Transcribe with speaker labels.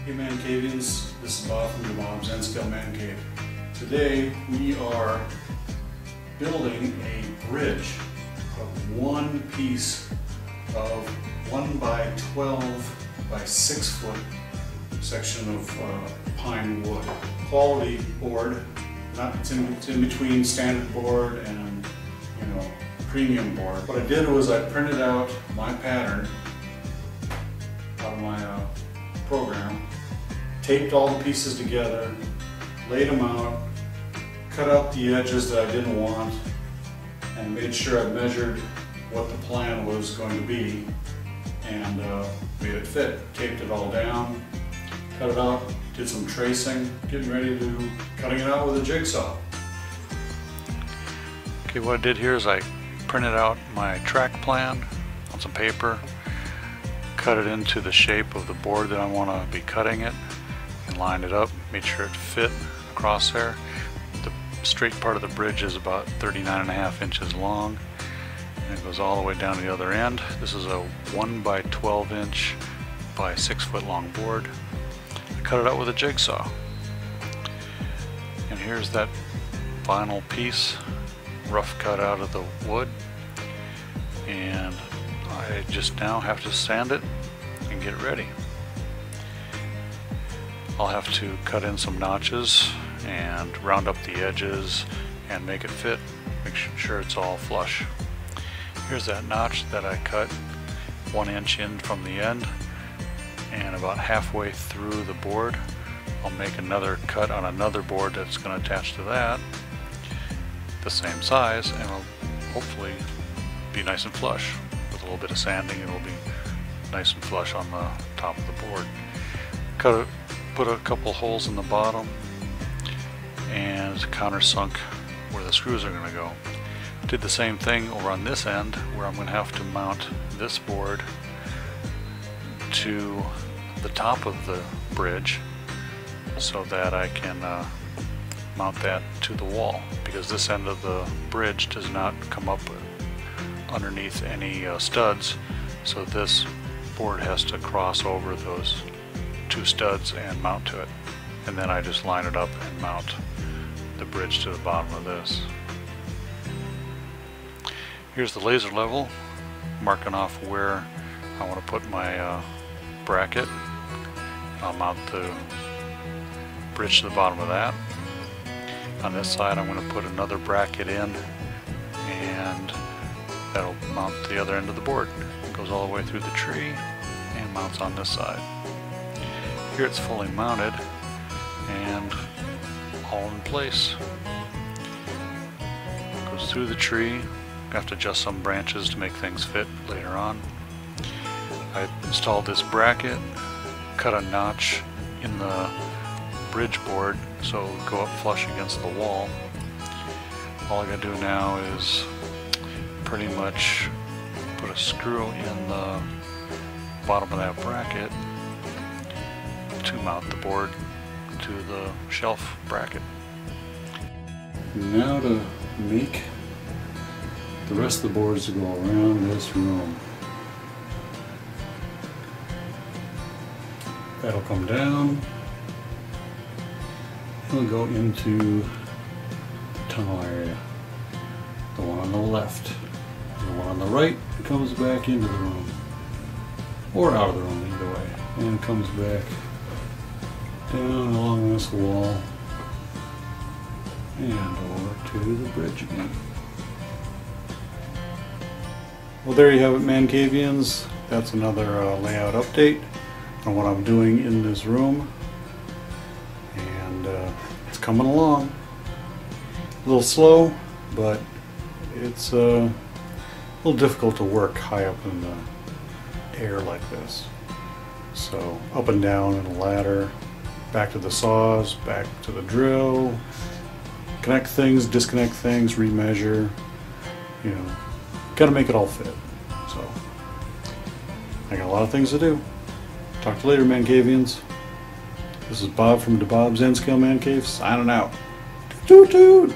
Speaker 1: Hey ManCavians, this is Bob from Bob's ManCave ManCave. Today we are building a bridge of one piece of 1 by 12 by 6 foot section of pine wood. Quality board, it's in between standard board and premium board. What I did was I printed out my pattern out of my program, taped all the pieces together, laid them out, cut out the edges that I didn't want, and made sure I measured what the plan was going to be and made it fit. Taped it all down, cut it out, did some tracing, getting ready to cutting it out with a jigsaw.
Speaker 2: Okay, what I did here is I printed out my track plan on some paper, cut it into the shape of the board that I want to be cutting it, and lined it up, made sure it fit across there. The straight part of the bridge is about 39.5 inches long, and it goes all the way down to the other end. This is a 1 by 12 inch by 6 foot long board. I cut it out with a jigsaw. And here's that final piece, rough cut out of the wood, and I just now have to sand it and get it ready. I'll have to cut in some notches and round up the edges and make it fit, make sure it's all flush. Here's that notch that I cut 1 inch in from the end, and about halfway through the board I'll make another cut on another board that's going to attach to that, the same size, and it'll hopefully be nice and flush. With a little bit of sanding it'll be nice and flush on the top of the board. Put a couple holes in the bottom and countersunk where the screws are going to go. Did the same thing over on this end where I'm going to have to mount this board to the top of the bridge so that I can mount that to the wall, because this end of the bridge does not come up underneath any studs, so this board has to cross over those 2 studs and mount to it, and then I just line it up and mount the bridge to the bottom of this. Here's the laser level, marking off where I want to put my bracket. I'll mount the bridge to the bottom of that. On this side I'm going to put another bracket in, and that'll mount the other end of the board. It goes all the way through the tree and mounts on this side. Here it's fully mounted and all in place. Goes through the tree. I have to adjust some branches to make things fit later on. I installed this bracket, cut a notch in the bridge board so it'll go up flush against the wall. All I gotta do now is pretty much put a screw in the bottom of that bracket to mount the board to the shelf bracket.
Speaker 1: Now to make the rest of the boards to go around this room. That'll come down. It'll go into the tunnel area. The one on the left. The one on the right comes back into the room. Or out of the room, either way. And it comes back down along this wall and over to the bridge again. Well, there you have it, ManCavians. That's another layout update on what I'm doing in this room, and it's coming along. A little slow, but it's a little difficult to work high up in the air like this. So up and down in a ladder, back to the saws, back to the drill, connect things, disconnect things, remeasure, got to make it all fit. So I got a lot of things to do. Talk to you later, ManCavians. This is Bob from Bob's ManCave ManCave signing out. Toot toot!